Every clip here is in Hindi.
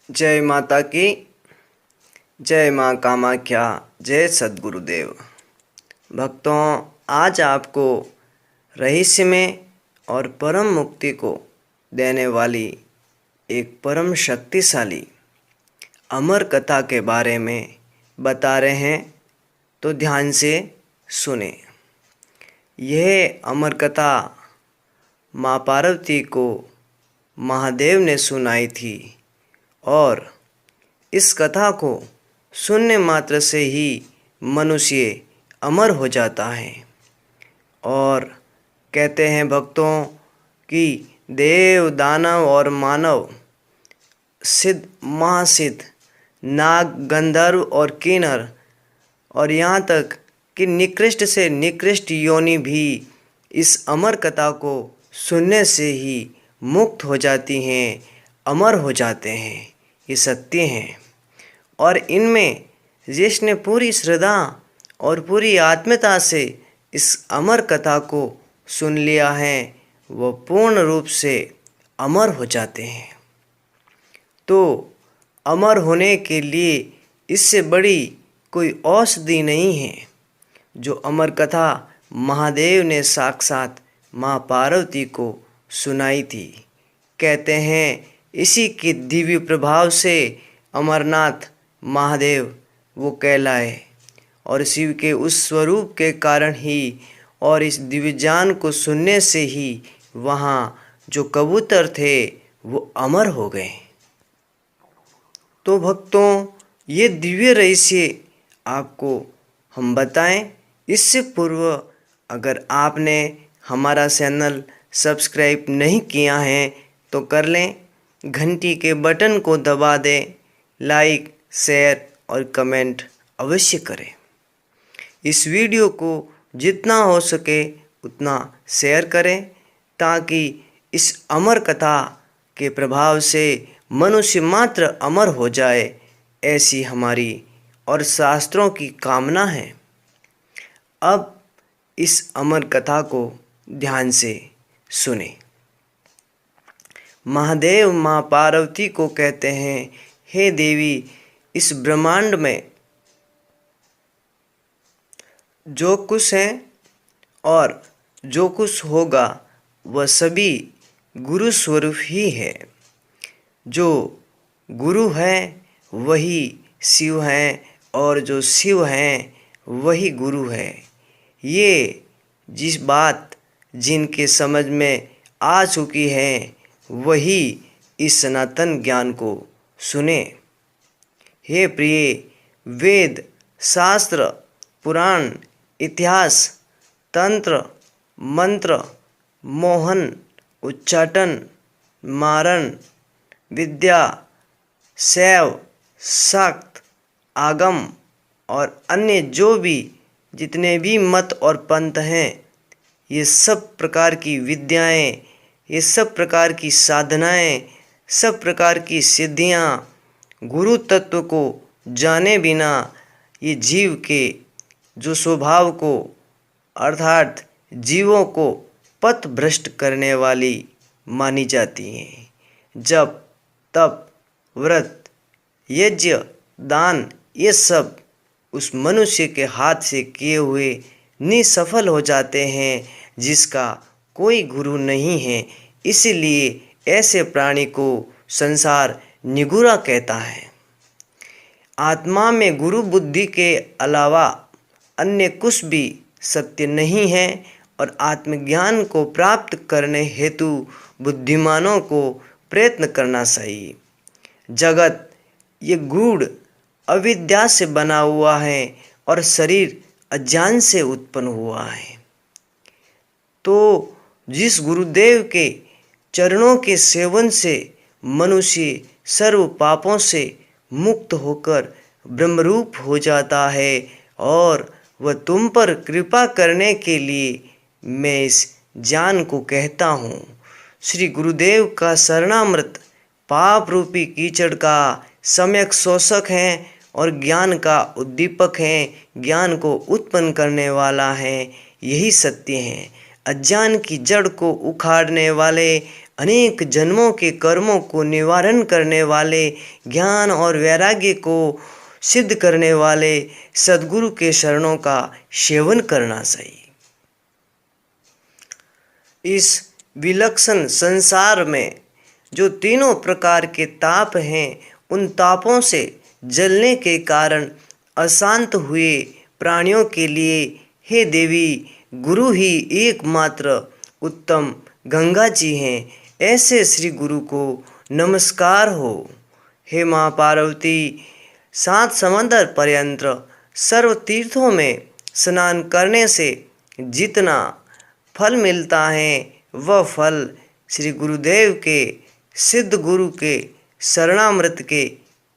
जय माता की। जय माँ कामाख्या। जय सद्गुरुदेव। भक्तों, आज आपको रहस्यमय और परम मुक्ति को देने वाली एक परम शक्तिशाली अमर कथा के बारे में बता रहे हैं, तो ध्यान से सुने। यह अमर कथा माँ पार्वती को महादेव ने सुनाई थी और इस कथा को सुनने मात्र से ही मनुष्य अमर हो जाता है। और कहते हैं भक्तों कि देव, दानव और मानव, सिद्ध, महासिद्ध, नाग, गंधर्व और किन्नर और यहाँ तक कि निकृष्ट से निकृष्ट योनि भी इस अमर कथा को सुनने से ही मुक्त हो जाती हैं, अमर हो जाते हैं। ये सत्य हैं। और इनमें जिसने पूरी श्रद्धा और पूरी आत्मीयता से इस अमर कथा को सुन लिया है, वो पूर्ण रूप से अमर हो जाते हैं। तो अमर होने के लिए इससे बड़ी कोई औषधि नहीं है। जो अमर कथा महादेव ने साक्षात माँ पार्वती को सुनाई थी, कहते हैं इसी के दिव्य प्रभाव से अमरनाथ महादेव वो कहलाए और शिव के उस स्वरूप के कारण ही और इस दिव्य ज्ञान को सुनने से ही वहाँ जो कबूतर थे वो अमर हो गए। तो भक्तों, ये दिव्य रहस्य आपको हम बताएं। इससे पूर्व अगर आपने हमारा चैनल सब्सक्राइब नहीं किया है तो कर लें, घंटी के बटन को दबा दें, लाइक, शेयर और कमेंट अवश्य करें। इस वीडियो को जितना हो सके उतना शेयर करें ताकि इस अमर कथा के प्रभाव से मनुष्य मात्र अमर हो जाए, ऐसी हमारी और शास्त्रों की कामना है। अब इस अमर कथा को ध्यान से सुने। महादेव माँ पार्वती को कहते हैं, हे देवी, इस ब्रह्मांड में जो कुछ है और जो कुछ होगा वह सभी गुरु स्वरूप ही है। जो गुरु है वही शिव है और जो शिव है वही गुरु है। ये जिस बात जिनके समझ में आ चुकी है वही इस सनातन ज्ञान को सुने। हे प्रिय, वेद, शास्त्र, पुराण, इतिहास, तंत्र, मंत्र, मोहन, उच्चाटन, मारण, विद्या, शैव, शाक्त, आगम और अन्य जो भी जितने भी मत और पंथ हैं, ये सब प्रकार की विद्याएं, ये सब प्रकार की साधनाएं, सब प्रकार की सिद्धियां गुरु तत्व को जाने बिना ये जीव के जो स्वभाव को अर्थात जीवों को पथ भ्रष्ट करने वाली मानी जाती हैं। जप, तप, व्रत, यज्ञ, दान, ये सब उस मनुष्य के हाथ से किए हुए निसफल हो जाते हैं, जिसका कोई गुरु नहीं है। इसीलिए ऐसे प्राणी को संसार निगुरा कहता है। आत्मा में गुरु बुद्धि के अलावा अन्य कुछ भी सत्य नहीं है और आत्मज्ञान को प्राप्त करने हेतु बुद्धिमानों को प्रयत्न करना चाहिए। जगत ये गूढ़ अविद्या से बना हुआ है और शरीर अज्ञान से उत्पन्न हुआ है। तो जिस गुरुदेव के चरणों के सेवन से मनुष्य सर्व पापों से मुक्त होकर ब्रह्मरूप हो जाता है और वह तुम पर कृपा करने के लिए मैं इस ज्ञान को कहता हूँ। श्री गुरुदेव का शरणामृत पाप रूपी कीचड़ का सम्यक शोषक है और ज्ञान का उद्दीपक है, ज्ञान को उत्पन्न करने वाला है। यही सत्य है। अज्ञान की जड़ को उखाड़ने वाले, अनेक जन्मों के कर्मों को निवारण करने वाले, ज्ञान और वैराग्य को सिद्ध करने वाले सद्गुरु के शरणों का सेवन करना चाहिए। इस विलक्षण संसार में जो तीनों प्रकार के ताप हैं, उन तापों से जलने के कारण अशांत हुए प्राणियों के लिए हे देवी, गुरु ही एकमात्र उत्तम गंगा जी हैं। ऐसे श्री गुरु को नमस्कार हो। हे माँ पार्वती, 7 समंदर पर्यंत सर्व तीर्थों में स्नान करने से जितना फल मिलता है, वह फल श्री गुरुदेव के, सिद्ध गुरु के शरणामृत के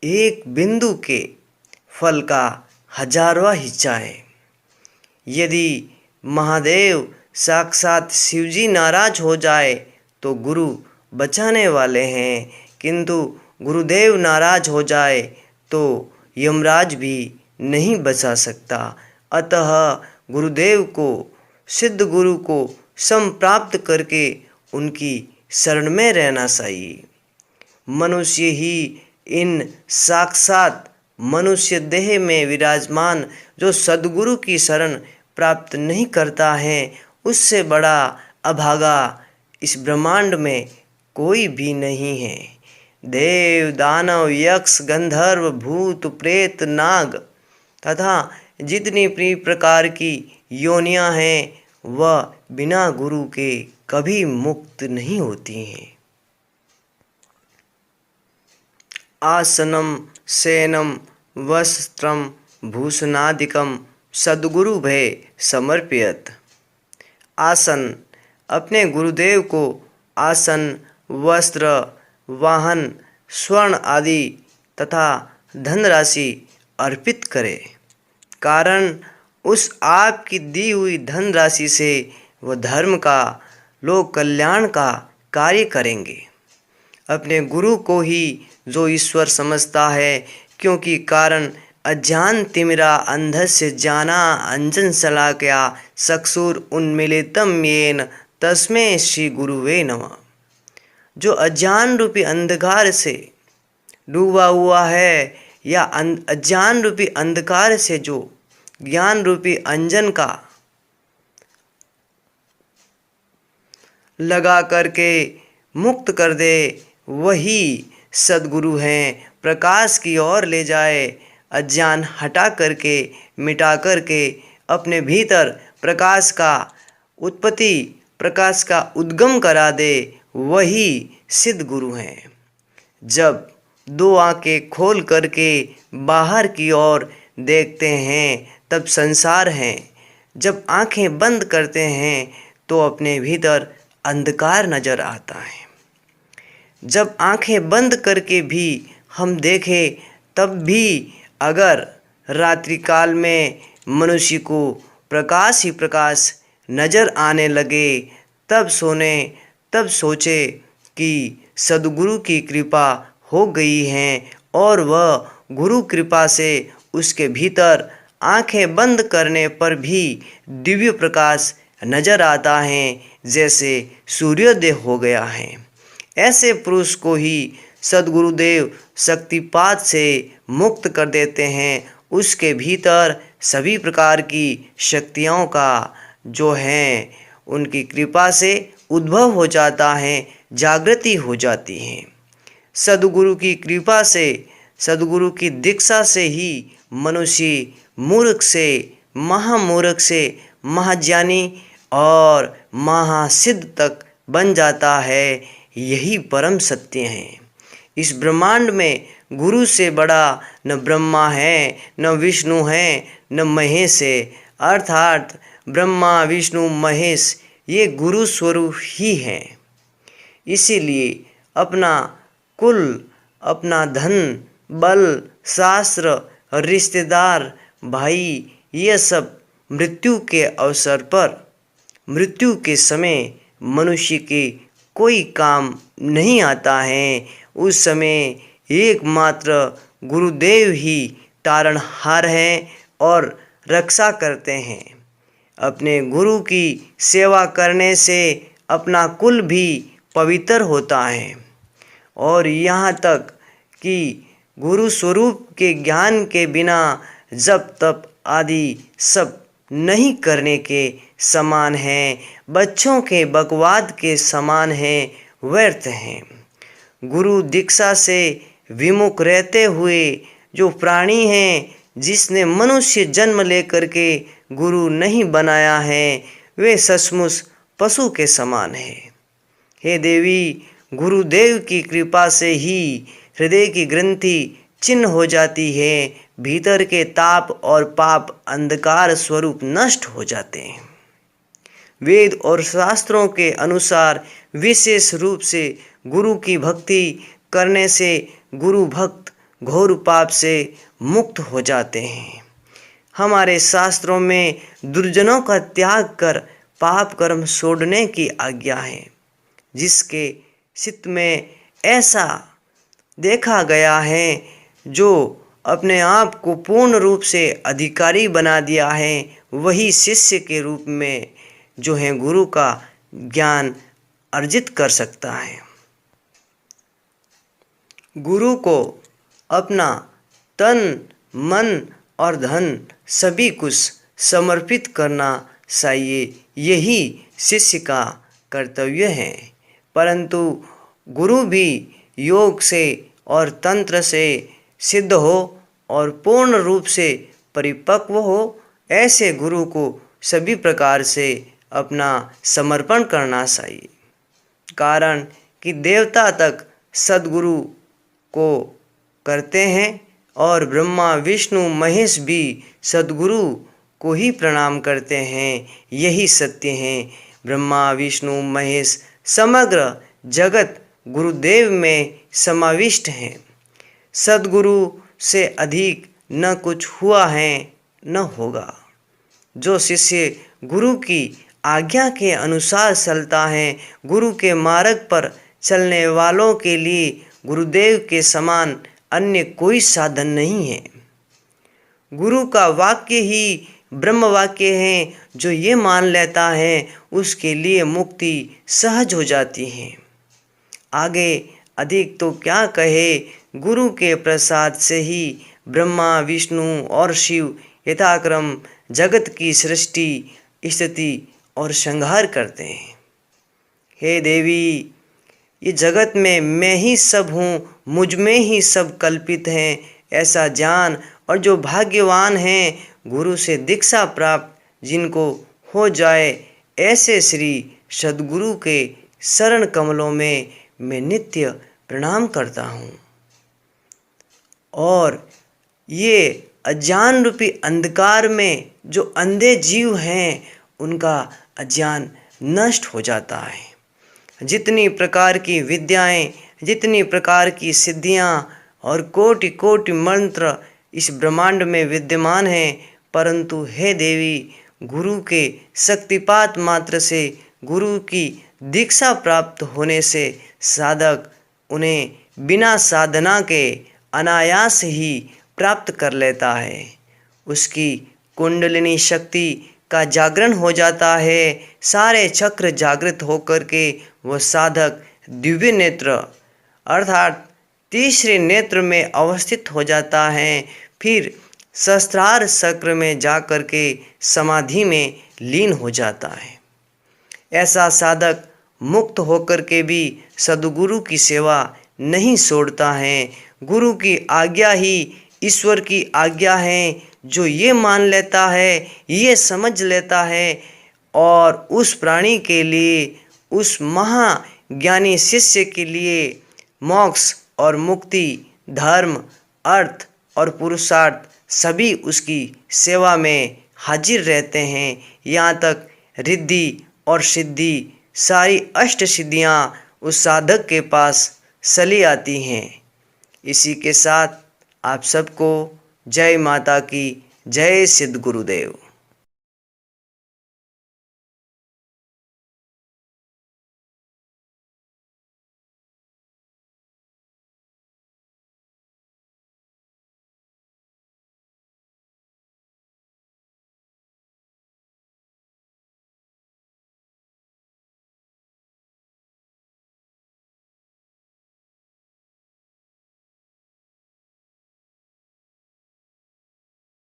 एक बिंदु के फल का 1000वां हिस्सा है। यदि महादेव साक्षात शिवजी नाराज हो जाए तो गुरु बचाने वाले हैं, किंतु गुरुदेव नाराज हो जाए तो यमराज भी नहीं बचा सकता। अतः गुरुदेव को, सिद्ध गुरु को संप्राप्त करके उनकी शरण में रहना चाहिए। मनुष्य ही इन साक्षात मनुष्य देह में विराजमान जो सद्गुरु की शरण प्राप्त नहीं करता है, उससे बड़ा अभागा इस ब्रह्मांड में कोई भी नहीं है। देव, दानव, यक्ष, गंधर्व, भूत, प्रेत, नाग तथा जितनी भी प्रकार की योनियां हैं, वह बिना गुरु के कभी मुक्त नहीं होती हैं। आसनम शयनम वस्त्रम भूषणादिकम सद्गुरु भय समर्पयत। आसन, अपने गुरुदेव को आसन, वस्त्र, वाहन, स्वर्ण आदि तथा धनराशि अर्पित करे। कारण उस आपकी दी हुई धनराशि से वह धर्म का, लोक कल्याण का कार्य करेंगे। अपने गुरु को ही जो ईश्वर समझता है, क्योंकि कारण अज्ञान तिमिरा अंधस्य जाना अंजन शलाकया चक्षुर उन्मीलितम येन तस्मै श्री गुरुवे नमः। जो अज्ञान रूपी अंधकार से डूबा हुआ है, या अज्ञान रूपी अंधकार से जो ज्ञान रूपी अंजन का लगा करके मुक्त कर दे, वही सद्गुरु हैं। प्रकाश की ओर ले जाए, अज्ञान हटा करके, मिटा करके अपने भीतर प्रकाश का उत्पत्ति, प्रकाश का उद्गम करा दे, वही सिद्ध गुरु हैं। जब 2 आंखें खोल करके बाहर की ओर देखते हैं तब संसार है। जब आंखें बंद करते हैं तो अपने भीतर अंधकार नजर आता है। जब आंखें बंद करके भी हम देखें तब भी अगर रात्रि काल में मनुष्य को प्रकाश ही प्रकाश नजर आने लगे, तब सोचे कि सद्गुरु की कृपा हो गई है और वह गुरु कृपा से उसके भीतर आंखें बंद करने पर भी दिव्य प्रकाश नजर आता है, जैसे सूर्योदय हो गया है। ऐसे पुरुष को ही सद्गुरुदेव शक्तिपात से मुक्त कर देते हैं। उसके भीतर सभी प्रकार की शक्तियों का जो हैं, उनकी कृपा से उद्भव हो जाता है, जागृति हो जाती है। सद्गुरु की कृपा से, सद्गुरु की दीक्षा से ही मनुष्य मूर्ख से, महामूर्ख से महाज्ञानी और महासिद्ध तक बन जाता है। यही परम सत्य है। इस ब्रह्मांड में गुरु से बड़ा न ब्रह्मा है, न विष्णु है, न महेश है। अर्थात ब्रह्मा, विष्णु, महेश ये गुरु स्वरूप ही हैं। इसीलिए अपना कुल, अपना धन, बल, शास्त्र, रिश्तेदार, भाई, ये सब मृत्यु के अवसर पर, मृत्यु के समय मनुष्य के कोई काम नहीं आता है। उस समय एकमात्र गुरुदेव ही तारणहार हैं और रक्षा करते हैं। अपने गुरु की सेवा करने से अपना कुल भी पवित्र होता है। और यहाँ तक कि गुरु स्वरूप के ज्ञान के बिना जप तप आदि सब नहीं करने के समान है, बच्चों के बकवाद के समान है, व्यर्थ हैं। गुरु दीक्षा से विमुख रहते हुए जो प्राणी हैं, जिसने मनुष्य जन्म लेकर के गुरु नहीं बनाया है, वे सचमुच पशु के समान है। हे देवी, गुरुदेव की कृपा से ही हृदय की ग्रंथि चिन्ह हो जाती है, भीतर के ताप और पाप अंधकार स्वरूप नष्ट हो जाते हैं। वेद और शास्त्रों के अनुसार विशेष रूप से गुरु की भक्ति करने से गुरु भक्त घोर पाप से मुक्त हो जाते हैं। हमारे शास्त्रों में दुर्जनों का त्याग कर पाप कर्म छोड़ने की आज्ञा है। जिसके चित्त में ऐसा देखा गया है, जो अपने आप को पूर्ण रूप से अधिकारी बना दिया है, वही शिष्य के रूप में जो है गुरु का ज्ञान अर्जित कर सकता है। गुरु को अपना तन मन और धन सभी कुछ समर्पित करना चाहिए, यही शिष्य का कर्तव्य है। परंतु गुरु भी योग से और तंत्र से सिद्ध हो और पूर्ण रूप से परिपक्व हो, ऐसे गुरु को सभी प्रकार से अपना समर्पण करना चाहिए। कारण कि देवता तक सद्गुरु को करते हैं और ब्रह्मा विष्णु महेश भी सद्गुरु को ही प्रणाम करते हैं। यही सत्य है। ब्रह्मा विष्णु महेश समग्र जगत गुरुदेव में समाविष्ट हैं। सद्गुरु से अधिक न कुछ हुआ है न होगा। जो शिष्य गुरु की आज्ञा के अनुसार चलता है, गुरु के मार्ग पर चलने वालों के लिए गुरुदेव के समान अन्य कोई साधन नहीं है। गुरु का वाक्य ही ब्रह्म वाक्य है। जो ये मान लेता है, उसके लिए मुक्ति सहज हो जाती है। आगे अधिक तो क्या कहे, गुरु के प्रसाद से ही ब्रह्मा विष्णु और शिव यथाक्रम जगत की सृष्टि स्थिति और संहार करते हैं। हे देवी, ये जगत में मैं ही सब हूँ, मुझ में ही सब कल्पित हैं, ऐसा जान। और जो भाग्यवान हैं, गुरु से दीक्षा प्राप्त जिनको हो जाए, ऐसे श्री सद्गुरु के शरण कमलों में मैं नित्य प्रणाम करता हूँ। और ये अज्ञान रूपी अंधकार में जो अंधे जीव हैं, उनका अज्ञान नष्ट हो जाता है। जितनी प्रकार की विद्याएं, जितनी प्रकार की सिद्धियां और कोटि कोटि मंत्र इस ब्रह्मांड में विद्यमान हैं, परंतु हे देवी, गुरु के शक्तिपात मात्र से, गुरु की दीक्षा प्राप्त होने से साधक उन्हें बिना साधना के अनायास ही प्राप्त कर लेता है। उसकी कुंडलिनी शक्ति का जागरण हो जाता है। सारे चक्र जागृत होकर के वह साधक दिव्य नेत्र अर्थात तीसरे नेत्र में अवस्थित हो जाता है। फिर सहस्त्रार चक्र में जाकर के समाधि में लीन हो जाता है। ऐसा साधक मुक्त होकर के भी सद्गुरु की सेवा नहीं छोड़ता है। गुरु की आज्ञा ही ईश्वर की आज्ञा है। जो ये मान लेता है, ये समझ लेता है और उस प्राणी के लिए, उस महाज्ञानी शिष्य के लिए मोक्ष और मुक्ति, धर्म, अर्थ और पुरुषार्थ सभी उसकी सेवा में हाजिर रहते हैं। यहाँ तक रिद्धि और सिद्धि, सारी अष्ट सिद्धियाँ उस साधक के पास चली आती हैं। इसी के साथ आप सबको जय माता की, जय सिद्ध गुरुदेव।